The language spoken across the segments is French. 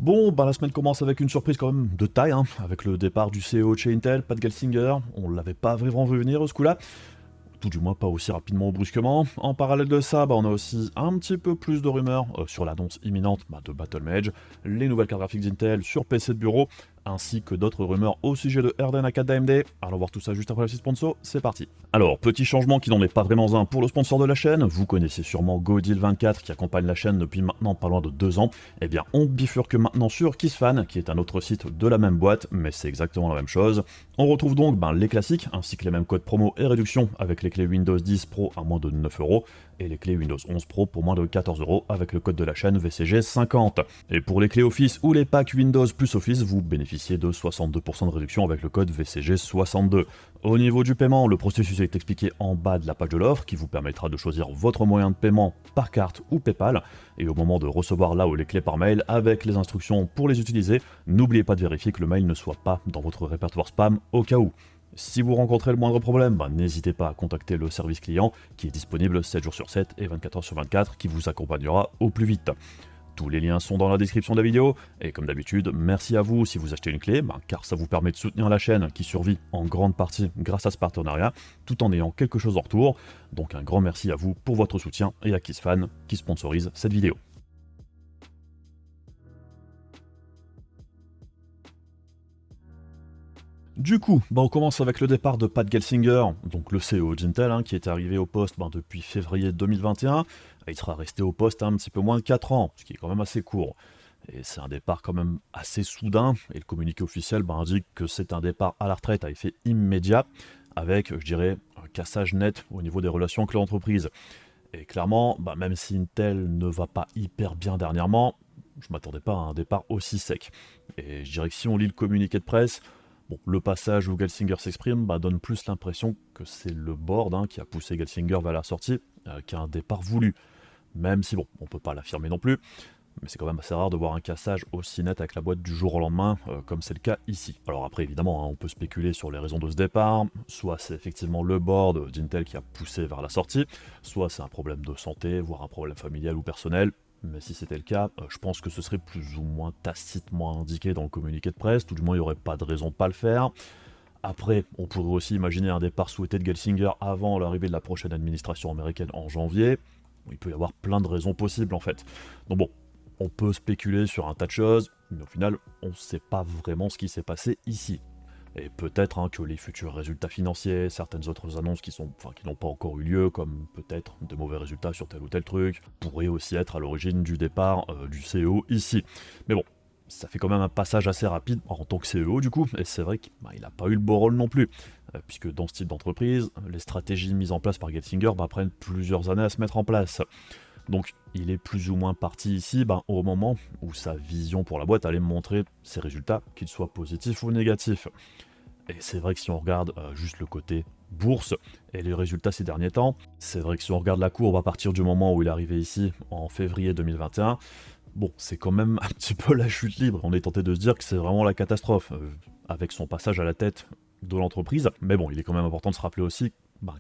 Bon, la semaine commence avec une surprise quand même de taille, hein, avec le départ du CEO chez Intel, Pat Gelsinger. On l'avait pas vraiment vu venir ce coup-là, tout du moins pas aussi rapidement ou brusquement. En parallèle de ça, on a aussi un petit peu plus de rumeurs sur l'annonce imminente de Battlemage, les nouvelles cartes graphiques d'Intel sur PC de bureau, ainsi que d'autres rumeurs au sujet de RDNA 4 d'AMD. Allons voir tout ça juste après le sponsor, c'est parti. Alors, petit changement qui n'en est pas vraiment un pour le sponsor de la chaîne, vous connaissez sûrement Godil24 qui accompagne la chaîne depuis maintenant pas loin de 2 ans. Eh bien, on bifurque maintenant sur KissFan, qui est un autre site de la même boîte, mais c'est exactement la même chose. On retrouve donc les classiques, ainsi que les mêmes codes promo et réductions avec les clés Windows 10 Pro à moins de 9€ et les clés Windows 11 Pro pour moins de 14€ avec le code de la chaîne VCG50. Et pour les clés Office ou les packs Windows plus Office, vous bénéficiez de 62% de réduction avec le code VCG62. Au niveau du paiement, le processus est expliqué en bas de la page de l'offre qui vous permettra de choisir votre moyen de paiement par carte ou PayPal. Et au moment de recevoir là ou les clés par mail avec les instructions pour les utiliser, n'oubliez pas de vérifier que le mail ne soit pas dans votre répertoire spam au cas où. Si vous rencontrez le moindre problème, n'hésitez pas à contacter le service client qui est disponible 7 jours sur 7 et 24 heures sur 24 qui vous accompagnera au plus vite. Tous les liens sont dans la description de la vidéo, et comme d'habitude, merci à vous si vous achetez une clé, car ça vous permet de soutenir la chaîne qui survit en grande partie grâce à ce partenariat, tout en ayant quelque chose en retour. Donc un grand merci à vous pour votre soutien et à KissFan qui sponsorise cette vidéo. Du coup, on commence avec le départ de Pat Gelsinger, donc le CEO d'Intel, qui est arrivé au poste depuis février 2021. Il sera resté au poste un petit peu moins de 4 ans, ce qui est quand même assez court. Et c'est un départ quand même assez soudain, et le communiqué officiel indique que c'est un départ à la retraite à effet immédiat, avec, je dirais, un cassage net au niveau des relations avec l'entreprise. Et clairement, même si Intel ne va pas hyper bien dernièrement, je ne m'attendais pas à un départ aussi sec. Et je dirais que si on lit le communiqué de presse, le passage où Gelsinger s'exprime donne plus l'impression que c'est le board qui a poussé Gelsinger vers la sortie qu'un départ voulu. Même si, on peut pas l'affirmer non plus, mais c'est quand même assez rare de voir un cassage aussi net avec la boîte du jour au lendemain, comme c'est le cas ici. Alors après, évidemment, on peut spéculer sur les raisons de ce départ, soit c'est effectivement le board d'Intel qui a poussé vers la sortie, soit c'est un problème de santé, voire un problème familial ou personnel. Mais si c'était le cas, je pense que ce serait plus ou moins tacitement indiqué dans le communiqué de presse, tout du moins il n'y aurait pas de raison de pas le faire. Après, on pourrait aussi imaginer un départ souhaité de Gelsinger avant l'arrivée de la prochaine administration américaine en janvier. Il peut y avoir plein de raisons possibles en fait. Donc on peut spéculer sur un tas de choses, mais au final, on ne sait pas vraiment ce qui s'est passé ici. Et peut-être que les futurs résultats financiers, certaines autres annonces qui n'ont pas encore eu lieu, comme peut-être de mauvais résultats sur tel ou tel truc, pourraient aussi être à l'origine du départ du CEO ici. Mais bon, ça fait quand même un passage assez rapide en tant que CEO du coup, et c'est vrai qu'il n'a pas eu le beau rôle non plus, puisque dans ce type d'entreprise, les stratégies mises en place par Gelsinger prennent plusieurs années à se mettre en place. Donc il est plus ou moins parti ici au moment où sa vision pour la boîte allait montrer ses résultats, qu'ils soient positifs ou négatifs. Et c'est vrai que si on regarde juste le côté bourse et les résultats ces derniers temps, c'est vrai que si on regarde la courbe à partir du moment où il est arrivé ici en février 2021, c'est quand même un petit peu la chute libre. On est tenté de se dire que c'est vraiment la catastrophe avec son passage à la tête de l'entreprise. Mais il est quand même important de se rappeler aussi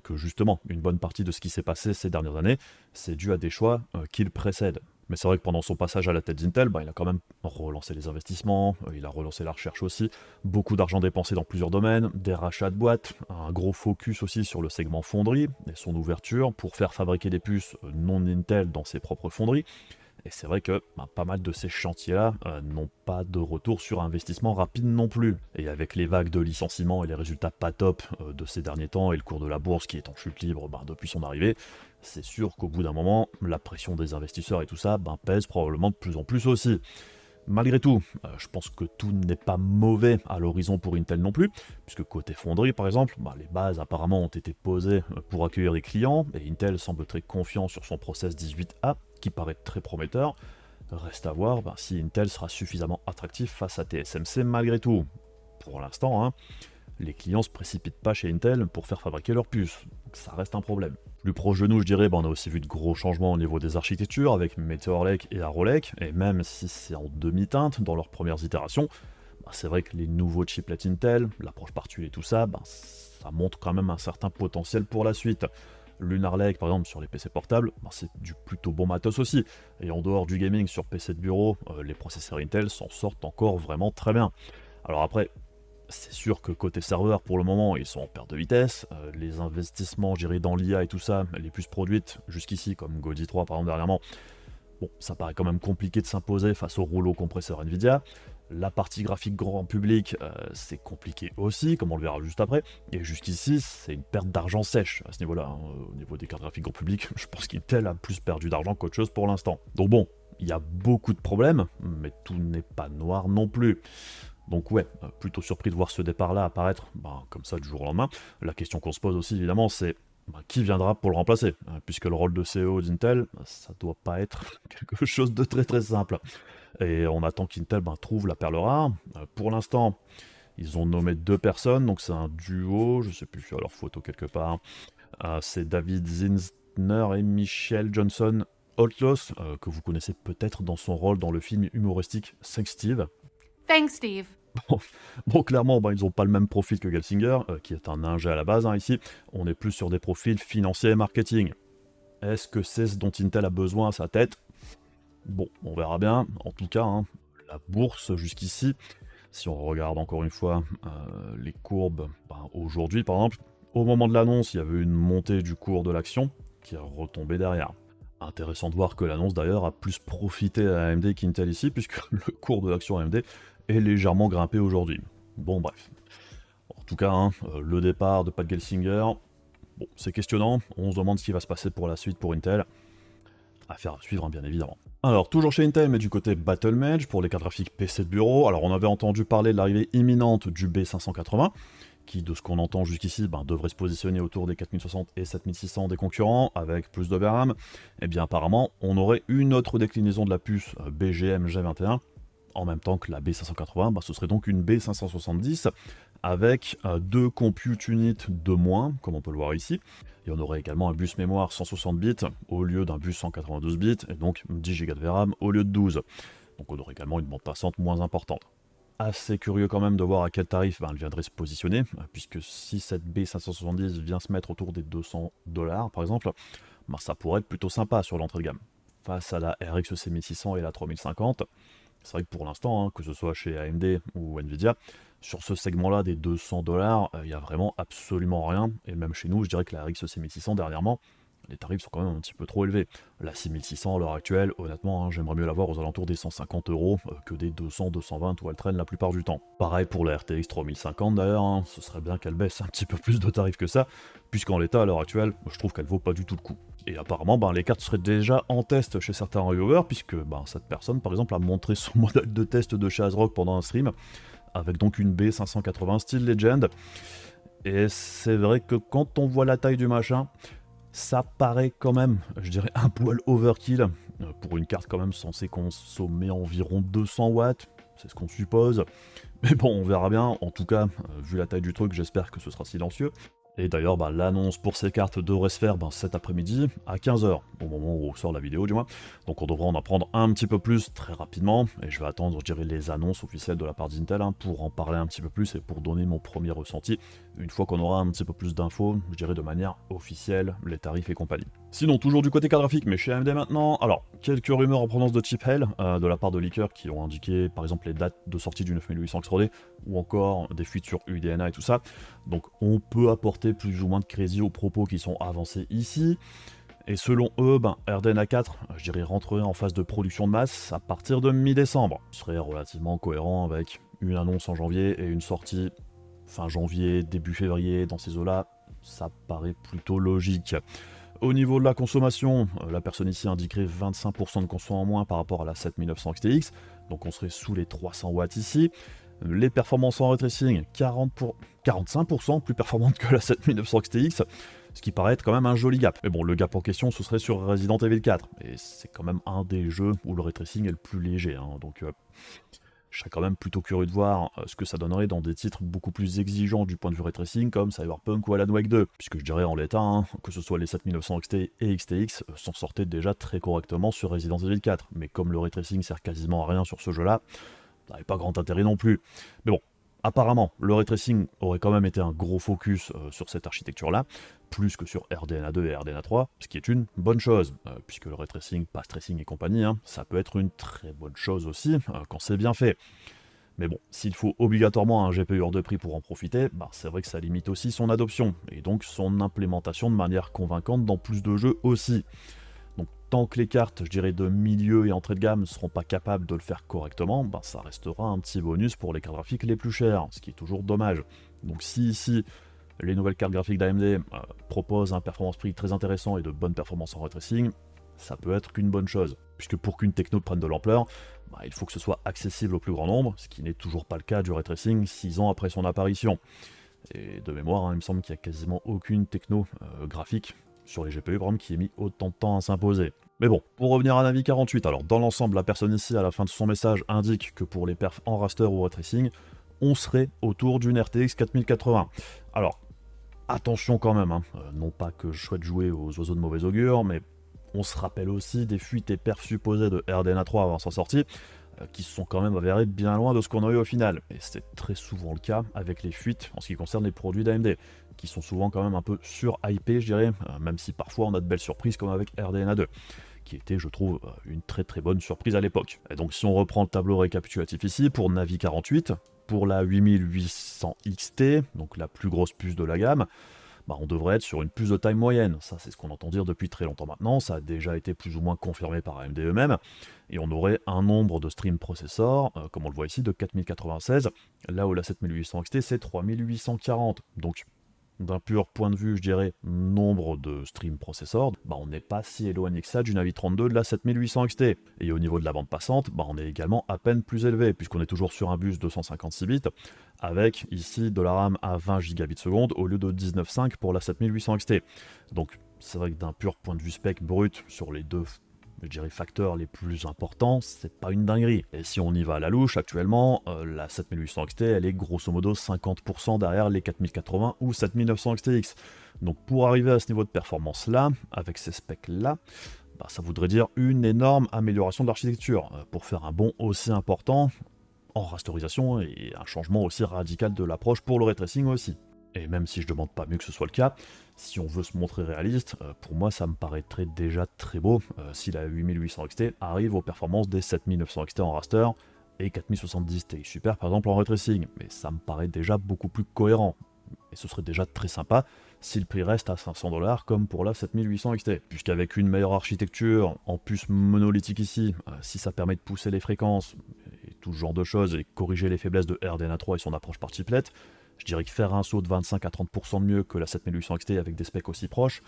que justement, une bonne partie de ce qui s'est passé ces dernières années, c'est dû à des choix qui le précèdent. Mais c'est vrai que pendant son passage à la tête d'Intel, il a quand même relancé les investissements, il a relancé la recherche aussi, beaucoup d'argent dépensé dans plusieurs domaines, des rachats de boîtes, un gros focus aussi sur le segment fonderie et son ouverture pour faire fabriquer des puces non Intel dans ses propres fonderies. Et c'est vrai que pas mal de ces chantiers-là n'ont pas de retour sur investissement rapide non plus. Et avec les vagues de licenciements et les résultats pas top de ces derniers temps et le cours de la bourse qui est en chute libre depuis son arrivée, c'est sûr qu'au bout d'un moment, la pression des investisseurs et tout ça pèse probablement de plus en plus aussi. Malgré tout, je pense que tout n'est pas mauvais à l'horizon pour Intel non plus, puisque côté fonderie par exemple, les bases apparemment ont été posées pour accueillir les clients, et Intel semble très confiant sur son process 18A, qui paraît très prometteur. Reste à voir si Intel sera suffisamment attractif face à TSMC malgré tout. Pour l'instant, les clients ne se précipitent pas chez Intel pour faire fabriquer leurs puces, donc ça reste un problème. Plus proche de nous, je dirais, on a aussi vu de gros changements au niveau des architectures avec Meteor Lake et Arrow Lake, et même si c'est en demi-teinte dans leurs premières itérations, c'est vrai que les nouveaux chiplets Intel, l'approche par tuile et tout ça, ça montre quand même un certain potentiel pour la suite. Lunar Lake par exemple sur les PC portables, bah, c'est du plutôt bon matos aussi. Et en dehors du gaming sur PC de bureau, les processeurs Intel s'en sortent encore vraiment très bien. Alors après, c'est sûr que côté serveur, pour le moment, ils sont en perte de vitesse. Les investissements, je dirais, dans l'IA et tout ça, les puces produites jusqu'ici, comme Gaudi 3 par exemple dernièrement, bon, ça paraît quand même compliqué de s'imposer face au rouleau compresseur Nvidia. La partie graphique grand public, c'est compliqué aussi, comme on le verra juste après. Et jusqu'ici, c'est une perte d'argent sèche à ce niveau-là. Hein. Au niveau des cartes graphiques grand public, je pense qu'Intel a plus perdu d'argent qu'autre chose pour l'instant. Donc bon, il y a beaucoup de problèmes, mais tout n'est pas noir non plus. Donc ouais, plutôt surpris de voir ce départ-là apparaître comme ça du jour au lendemain. La question qu'on se pose aussi évidemment c'est qui viendra pour le remplacer, puisque le rôle de CEO d'Intel, ça doit pas être quelque chose de très très simple. Et on attend qu'Intel trouve la perle rare. Pour l'instant, ils ont nommé 2 personnes, donc c'est un duo, je sais plus sur leur photo quelque part. C'est David Zinsner et Michelle Johnson Outlaws, que vous connaissez peut-être dans son rôle dans le film humoristique Thanks Steve. Thanks, Steve. Bon, clairement, ils n'ont pas le même profil que Gelsinger, qui est un ingé à la base. Ici, on est plus sur des profils financiers et marketing. Est-ce que c'est ce dont Intel a besoin à sa tête? Bon, on verra bien. En tout cas, la bourse jusqu'ici, si on regarde encore une fois les courbes, aujourd'hui par exemple, au moment de l'annonce, il y avait une montée du cours de l'action qui est retombée derrière. Intéressant de voir que l'annonce d'ailleurs a plus profité à AMD qu'Intel ici, puisque le cours de l'action AMD est légèrement grimpé aujourd'hui. Bon bref. En tout cas, le départ de Pat Gelsinger, bon, c'est questionnant, on se demande ce qui va se passer pour la suite pour Intel. Affaire à suivre, bien évidemment. Alors, toujours chez Intel, mais du côté Battlemage, pour les cartes graphiques PC de bureau, alors on avait entendu parler de l'arrivée imminente du B580, qui, de ce qu'on entend jusqu'ici, devrait se positionner autour des 4060 et 7600 des concurrents, avec plus de VRAM. Et bien apparemment, on aurait une autre déclinaison de la puce BGM G21, en même temps que la B580, ce serait donc une B570, avec 2 compute units de moins, comme on peut le voir ici. Et on aurait également un bus mémoire 160 bits au lieu d'un bus 192 bits, et donc 10 Go de VRAM au lieu de 12. Donc on aurait également une bande passante moins importante. Assez curieux quand même de voir à quel tarif elle viendrait se positionner, puisque si cette B570 vient se mettre autour des $200 par exemple, ça pourrait être plutôt sympa sur l'entrée de gamme. Face à la RX C1600 et la 3050, c'est vrai que pour l'instant, que ce soit chez AMD ou Nvidia, sur ce segment-là des $200, il n'y a vraiment absolument rien. Et même chez nous, je dirais que la RX C1600 dernièrement, les tarifs sont quand même un petit peu trop élevés. La 6600 à l'heure actuelle, honnêtement, j'aimerais mieux l'avoir aux alentours des 150 € que des 200, 220 où elle traîne la plupart du temps. Pareil pour la RTX 3050 d'ailleurs, ce serait bien qu'elle baisse un petit peu plus de tarifs que ça, puisqu'en l'état à l'heure actuelle, je trouve qu'elle vaut pas du tout le coup. Et apparemment, les cartes seraient déjà en test chez certains reviewers, puisque cette personne, par exemple, a montré son modèle de test de chez ASRock pendant un stream, avec donc une B580 style Legend. Et c'est vrai que quand on voit la taille du machin, ça paraît quand même, je dirais, un poil overkill, pour une carte quand même censée consommer environ 200 watts, c'est ce qu'on suppose. Mais bon, on verra bien, en tout cas, vu la taille du truc, j'espère que ce sera silencieux. Et d'ailleurs, l'annonce pour ces cartes devrait se faire cet après-midi à 15h, au moment où sort la vidéo du moins. Donc on devra en apprendre un petit peu plus très rapidement, et je vais attendre, je dirais, les annonces officielles de la part d'Intel pour en parler un petit peu plus et pour donner mon premier ressenti, une fois qu'on aura un petit peu plus d'infos, je dirais de manière officielle, les tarifs et compagnie. Sinon, toujours du côté carte graphique, mais chez AMD maintenant, alors, quelques rumeurs en provenance de Chip Hell, de la part de leakers qui ont indiqué par exemple les dates de sortie du 9800 X3D, ou encore des fuites sur UDNA et tout ça. Donc on peut apporter plus ou moins de crédit aux propos qui sont avancés ici. Et selon eux, RDNA 4, je dirais, rentrerait en phase de production de masse à partir de mi-décembre. Ce serait relativement cohérent avec une annonce en janvier et une sortie fin janvier, début février, dans ces eaux-là, ça paraît plutôt logique. Au niveau de la consommation, la personne ici indiquerait 25% de consommation en moins par rapport à la 7900 XTX, donc on serait sous les 300 watts ici. Les performances en ray tracing, 45% plus performantes que la 7900 XTX, ce qui paraît être quand même un joli gap. Mais bon, le gap en question, ce serait sur Resident Evil 4, et c'est quand même un des jeux où le ray tracing est le plus léger, donc je serais quand même plutôt curieux de voir ce que ça donnerait dans des titres beaucoup plus exigeants du point de vue ray tracing, comme Cyberpunk ou Alan Wake 2, puisque je dirais en l'état, que ce soit les 7900 XT et XTX, s'en sortaient déjà très correctement sur Resident Evil 4, mais comme le ray tracing sert quasiment à rien sur ce jeu-là, ça n'avait pas grand intérêt non plus. Mais bon, Apparemment, le ray tracing aurait quand même été un gros focus sur cette architecture-là, plus que sur RDNA2 et RDNA3, ce qui est une bonne chose, puisque le ray tracing, path tracing et compagnie, hein, ça peut être une très bonne chose aussi, quand c'est bien fait. Mais bon, s'il faut obligatoirement un GPU hors de prix pour en profiter, bah c'est vrai que ça limite aussi son adoption, et donc son implémentation de manière convaincante dans plus de jeux aussi. Donc tant que les cartes, je dirais, de milieu et entrée de gamme ne seront pas capables de le faire correctement, bah ça restera un petit bonus pour les cartes graphiques les plus chères, ce qui est toujours dommage. Donc si ici, les nouvelles cartes graphiques d'AMD proposent un performance-prix très intéressant et de bonnes performances en ray tracing, ça peut être qu'une bonne chose, puisque pour qu'une techno prenne de l'ampleur, bah, il faut que ce soit accessible au plus grand nombre, ce qui n'est toujours pas le cas du ray tracing 6 ans après son apparition. Et de mémoire, hein, il me semble qu'il n'y a quasiment aucune techno graphique sur les GPU par exemple qui ait mis autant de temps à s'imposer. Mais bon, pour revenir à Navi 48, alors dans l'ensemble, la personne ici à la fin de son message indique que pour les perfs en raster ou ray tracing, on serait autour d'une RTX 4080. Alors, attention quand même, hein, non pas que je souhaite jouer aux oiseaux de mauvais augure, mais on se rappelle aussi des fuites et perfs supposées de RDNA3 avant sa sortie, qui se sont quand même avérées bien loin de ce qu'on a eu au final. Et c'est très souvent le cas avec les fuites en ce qui concerne les produits d'AMD, qui sont souvent quand même un peu sur-hypés, je dirais, même si parfois on a de belles surprises comme avec RDNA2, qui était, je trouve, une très très bonne surprise à l'époque. Et donc si on reprend le tableau récapitulatif ici, pour Navi 48, pour la 8800 XT, donc la plus grosse puce de la gamme, bah on devrait être sur une puce de taille moyenne. Ça, c'est ce qu'on entend dire depuis très longtemps maintenant. Ça a déjà été plus ou moins confirmé par AMD eux-mêmes. Et on aurait un nombre de stream processors, comme on le voit ici, de 4096, là où la 7800 XT, c'est 3840. Donc, d'un pur point de vue, je dirais, nombre de stream processors, bah on n'est pas si éloigné que ça du Navi 32 de la 7800 XT. Et au niveau de la bande passante, bah on est également à peine plus élevé, puisqu'on est toujours sur un bus 256 bits, avec ici de la RAM à 20 Gbps au lieu de 19,5 pour la 7800 XT. Donc c'est vrai que d'un pur point de vue spec brut, sur les deux, je dirais, facteurs les plus importants, c'est pas une dinguerie. Et si on y va à la louche, actuellement, la 7800 XT, elle est grosso modo 50% derrière les 4080 ou 7900 XTX. Donc pour arriver à ce niveau de performance là, avec ces specs là, bah, ça voudrait dire une énorme amélioration de l'architecture, pour faire un bond aussi important en rasterisation et un changement aussi radical de l'approche pour le ray tracing aussi. Et même si je demande pas mieux que ce soit le cas, si on veut se montrer réaliste, pour moi ça me paraîtrait déjà très beau si la 8800 XT arrive aux performances des 7900 XT en raster et 4070 Ti Super par exemple en ray tracing, mais ça me paraît déjà beaucoup plus cohérent. Et ce serait déjà très sympa si le prix reste à 500$ comme pour la 7800 XT. Puisqu'avec une meilleure architecture, en plus monolithique ici, si ça permet de pousser les fréquences et tout ce genre de choses et corriger les faiblesses de RDNA3 et son approche par chiplet, je dirais que faire un saut de 25 à 30% de mieux que la 7800 XT avec des specs aussi proches,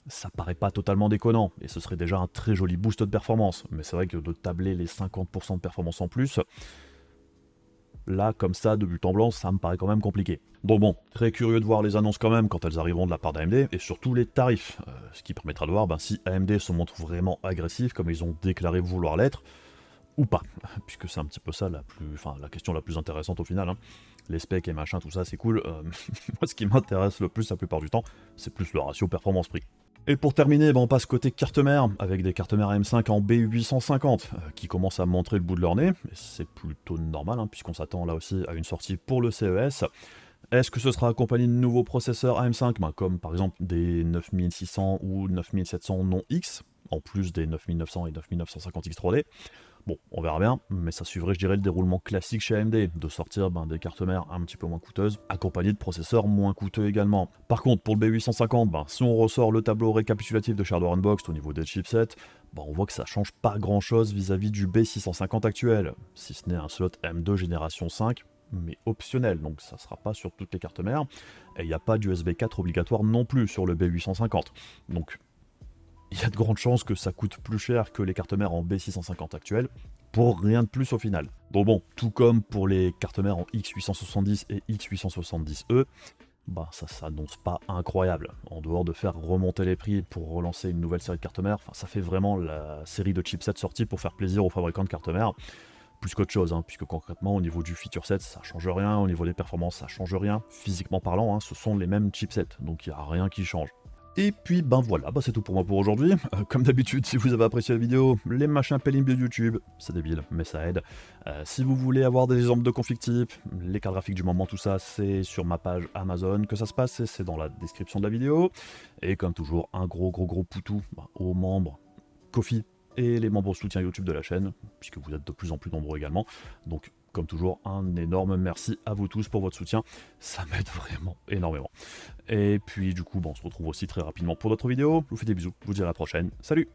ça paraît pas totalement déconnant, et ce serait déjà un très joli boost de performance. Mais c'est vrai que de tabler les 50% de performance en plus, là, comme ça, de but en blanc, ça me paraît quand même compliqué. Donc bon, très curieux de voir les annonces quand même quand elles arriveront de la part d'AMD, et surtout les tarifs, ce qui permettra de voir si AMD se montre vraiment agressif, comme ils ont déclaré vouloir l'être, ou pas, puisque c'est un petit peu ça la question la plus intéressante au final. Hein. Les specs et machin, tout ça, c'est cool. Moi, ce qui m'intéresse le plus la plupart du temps, c'est plus le ratio performance-prix. Et pour terminer, on passe côté carte mère, avec des cartes mères M5 en B850, qui commencent à montrer le bout de leur nez, et c'est plutôt normal, hein, puisqu'on s'attend là aussi à une sortie pour le CES. Est-ce que ce sera accompagné de nouveaux processeurs AM5, comme par exemple des 9600 ou 9700 non X, en plus des 9900 et 9950 X3D? Bon, on verra bien, mais ça suivrait, je dirais, le déroulement classique chez AMD, de sortir des cartes mères un petit peu moins coûteuses, accompagnées de processeurs moins coûteux également. Par contre, pour le B850, si on ressort le tableau récapitulatif de Shadow Unboxed au niveau des chipsets, on voit que ça change pas grand chose vis-à-vis du B650 actuel, si ce n'est un slot M2 génération 5, mais optionnel, donc ça sera pas sur toutes les cartes mères, et il n'y a pas d'USB 4 obligatoire non plus sur le B850. Donc il y a de grandes chances que ça coûte plus cher que les cartes mères en B650 actuelles, pour rien de plus au final. Donc bon, tout comme pour les cartes mères en X870 et X870E, ça s'annonce pas incroyable. En dehors de faire remonter les prix pour relancer une nouvelle série de cartes mères, ça fait vraiment la série de chipsets sortis pour faire plaisir aux fabricants de cartes mères, plus qu'autre chose, puisque concrètement au niveau du feature set ça change rien, au niveau des performances ça change rien, physiquement parlant ce sont les mêmes chipsets, donc il n'y a rien qui change. Et puis ben voilà, c'est tout pour moi pour aujourd'hui. Comme d'habitude, si vous avez apprécié la vidéo, les machins pelling de YouTube, c'est débile, mais ça aide. Si vous voulez avoir des exemples de config type, les cartes graphiques du moment, tout ça, c'est sur ma page Amazon que ça se passe, et c'est dans la description de la vidéo. Et comme toujours, un gros poutou aux membres Ko-fi et les membres soutien YouTube de la chaîne, puisque vous êtes de plus en plus nombreux également. Donc comme toujours, un énorme merci à vous tous pour votre soutien, ça m'aide vraiment énormément. Et puis du coup, on se retrouve aussi très rapidement pour d'autres vidéos. Je vous fais des bisous, je vous dis à la prochaine, salut!